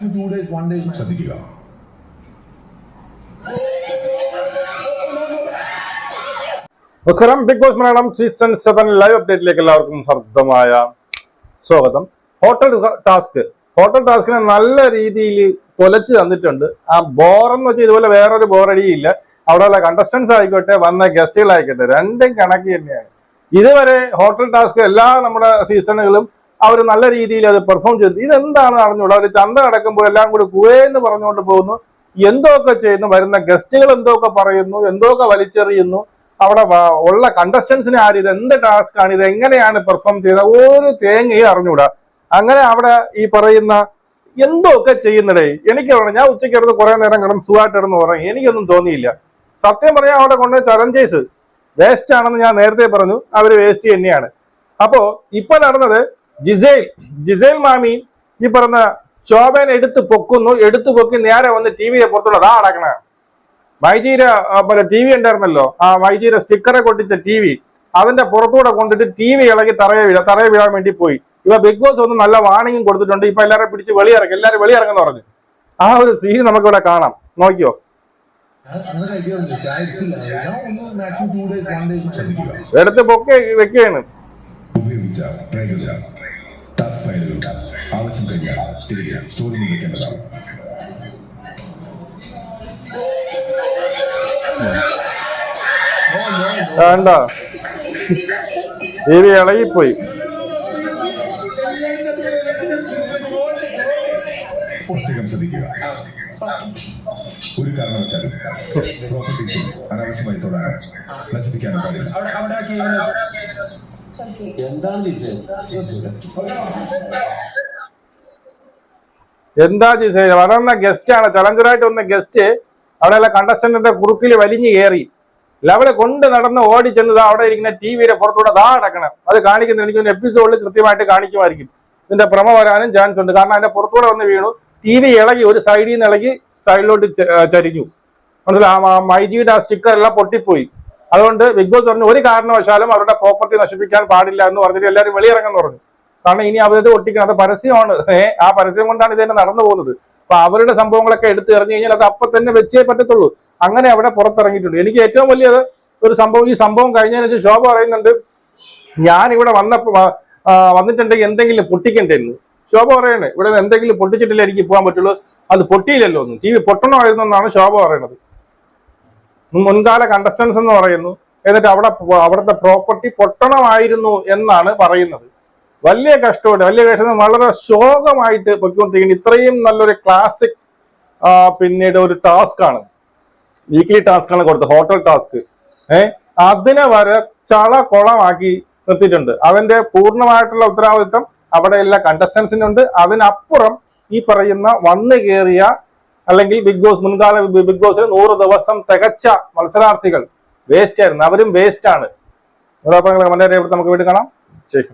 2 days, 1 day ശ്രദ്ധിക്കുക. നമസ്കാരം. Bigg Boss Malayalam season 7 live അപ്ഡേറ്റിലേക്ക് എല്ലാവർക്കും ഹർദ്ദമായ സ്വാഗതം. ഹോട്ടൽ ടാസ്കിനെ നല്ല രീതിയിൽ കൊലച്ച് തന്നിട്ടുണ്ട്. ആ ബോറെന്ന് വെച്ചാൽ ഇതുപോലെ വേറൊരു ബോറടിയില്ല. അവിടെയുള്ള കണ്ടസ്റ്റൻസ് ആയിക്കോട്ടെ, വന്ന ഗസ്റ്റുകളായിക്കോട്ടെ, രണ്ടും കണക്ക് തന്നെയാണ്. ഇതുവരെ ഹോട്ടൽ ടാസ്ക് എല്ലാ നമ്മുടെ സീസണുകളും അവർ നല്ല രീതിയിൽ അത് പെർഫോം ചെയ്തു. ഇതെന്താണ് അറിഞ്ഞൂടാ. അവർ ചന്ത നടക്കുമ്പോൾ എല്ലാം കൂടി കുവേന്ന് പറഞ്ഞുകൊണ്ട് പോകുന്നു, എന്തൊക്കെ ചെയ്യുന്നു, വരുന്ന ഗസ്റ്റുകൾ എന്തൊക്കെ പറയുന്നു, എന്തൊക്കെ വലിച്ചെറിയുന്നു. അവിടെ ഉള്ള കണ്ടസ്റ്റൻസിനെ ആര് ഇത് എന്ത് ടാസ്ക് ആണ്, ഇത് എങ്ങനെയാണ് പെർഫോം ചെയ്തത്, ഒരു തേങ്ങയും അറിഞ്ഞൂടാ. അങ്ങനെ അവിടെ ഈ പറയുന്ന എന്തൊക്കെ ചെയ്യുന്നടേ. എനിക്ക് പറഞ്ഞു, ഞാൻ ഉച്ചയ്ക്ക് കിടന്ന് കുറെ നേരം കിടന്ന് സുഖമായിട്ടിടന്ന് പറഞ്ഞു, എനിക്കൊന്നും തോന്നിയില്ല. സത്യം പറഞ്ഞാൽ അവിടെ കൊണ്ട് ചലഞ്ചേഴ്സ് വേസ്റ്റ് ആണെന്ന് ഞാൻ നേരത്തെ പറഞ്ഞു. അവര് വേസ്റ്റ് തന്നെയാണ്. അപ്പോ ഇപ്പൊ നടന്നത് ജിസേൽ മാമി ഈ പറഞ്ഞ ശോഭനെ എടുത്ത് പൊക്കി നേരെ വന്ന് ടി വിയെ പുറത്തുള്ള അതാ അടക്കണ. വൈജീര ടി വി ഉണ്ടായിരുന്നല്ലോ, ആ വൈജീര സ്റ്റിക്കറെ കൊട്ടിച്ച ടി വി, അതിന്റെ പുറത്തൂടെ കൊണ്ടിട്ട് ടി വി ഇളകി തറയെ വീഴാൻ വേണ്ടി പോയി. ഇവ ബിഗ് ബോസ് ഒന്ന് നല്ല വാണിംഗും കൊടുത്തിട്ടുണ്ട്. ഇപ്പൊ എല്ലാവരും പിടിച്ച് എല്ലാവരും വെളിയിറങ്ങുന്ന പറഞ്ഞു. ആ ഒരു സീൻ നമുക്കിവിടെ കാണാം, നോക്കിയോ. എടുത്ത് പൊക്കി വെക്കുകയാണ്. വേണ്ട, ടി വി ഇളകിപ്പോയി. ഒരു കാരണവശാലും പ്രോപ്പർട്ടീസും അനാവശ്യമായി തൊടാൻ നശിപ്പിക്കാനും പാടില്ല. എന്താ ജിസേൽ വരുന്ന ഗസ്റ്റ് ആണ്, ചലഞ്ചറായിട്ട് വന്ന ഗസ്റ്റ് അവിടെയുള്ള കണ്ടസ്റ്റന്റിന്റെ കുറുക്കിൽ വലിഞ്ഞു കയറി അവിടെ കൊണ്ട് നടന്ന് ഓടി ചെന്നത് അവിടെ ഇരിക്കുന്ന ടി വിയുടെ പുറത്തൂടെ ദാ അടക്കണം. അത് കാണിക്കുന്ന എനിക്ക് എപ്പിസോഡിൽ കൃത്യമായിട്ട് കാണിക്കുമായിരിക്കും. ഇതിന്റെ ഭ്രമ വരാനും ചാൻസ് ഉണ്ട്. കാരണം അതിന്റെ പുറത്തൂടെ വന്ന് വീണു, ടി വി ഇളകി, ഒരു സൈഡിൽ നിന്ന് ഇളകി സൈഡിലോട്ട് ചരിഞ്ഞു. മൈജിയുടെ ആ സ്റ്റിക്കർ എല്ലാം പൊട്ടിപ്പോയി. അതുകൊണ്ട് ബിഗ് ബോസ് പറഞ്ഞു, ഒരു കാരണവശാലും അവരുടെ പ്രോപ്പർട്ടി നശിപ്പിക്കാൻ പാടില്ല എന്ന് പറഞ്ഞിട്ട് എല്ലാവരും വെളിയിറങ്ങുന്നു പറഞ്ഞു. കാരണം ഇനി അവരത് ഒട്ടിക്കണം, അത് പരസ്യമാണ്. ആ പരസ്യം കൊണ്ടാണ് ഇതന്നെ നടന്നു പോകുന്നത്. അപ്പൊ അവരുടെ സംഭവങ്ങളൊക്കെ എടുത്ത് എറിഞ്ഞു കഴിഞ്ഞാൽ അത് അപ്പൊ തന്നെ വെച്ചേ പറ്റത്തുള്ളൂ. അങ്ങനെ അവിടെ പുറത്തിറങ്ങിയിട്ടുണ്ട്. എനിക്ക് ഏറ്റവും വലിയത് ഒരു സംഭവം, ഈ സംഭവം കഴിഞ്ഞതിന് ശേഷം ശോഭ പറയുന്നുണ്ട്, ഞാൻ ഇവിടെ വന്നിട്ടുണ്ടെങ്കിൽ എന്തെങ്കിലും പൊട്ടിക്കണ്ടെന്ന്. ശോഭ പറയണേ, ഇവിടെ എന്തെങ്കിലും പൊട്ടിച്ചിട്ടില്ല എനിക്ക് പോകാൻ പറ്റുള്ളൂ. അത് പൊട്ടിയില്ലല്ലോ, ഒന്നും ടി വി പൊട്ടണമായിരുന്നു എന്നാണ് ശോഭ പറയണത്. മുൻകാല കണ്ടസ്റ്റൻസ് എന്ന് പറയുന്നു. എന്നിട്ട് അവിടുത്തെ പ്രോപ്പർട്ടി പൊട്ടണമായിരുന്നു എന്നാണ് പറയുന്നത്. വലിയ കഷ്ടം, വളരെ ശോകമായിട്ട് പൊയ്ക്കൊണ്ടിരിക്കുന്നു. ഇത്രയും നല്ലൊരു ക്ലാസിക് പിന്നീട് ഒരു ടാസ്ക് ആണ്, വീക്ക്ലി ടാസ്ക് ആണ് കൊടുത്തത്, ഹോട്ടൽ ടാസ്ക്. അതിനെ വരെ ചളകൊളമാക്കി നിർത്തിയിട്ടുണ്ട്. അതിന്റെ പൂർണ്ണമായിട്ടുള്ള ഉത്തരവാദിത്വം അവിടെയുള്ള കണ്ടസ്റ്റൻസിനുണ്ട്. അതിനപ്പുറം ഈ പറയുന്ന വന്നു കയറിയ അല്ലെങ്കിൽ മുൻകാല ബിഗ് ബോസിൽ 100 ദിവസം തികച്ച മത്സരാർത്ഥികൾ വേസ്റ്റ് ആയിരുന്നു. അവരും വേസ്റ്റ് ആണ്. നമുക്ക് വീണ്ടും കാണാം. ശരി.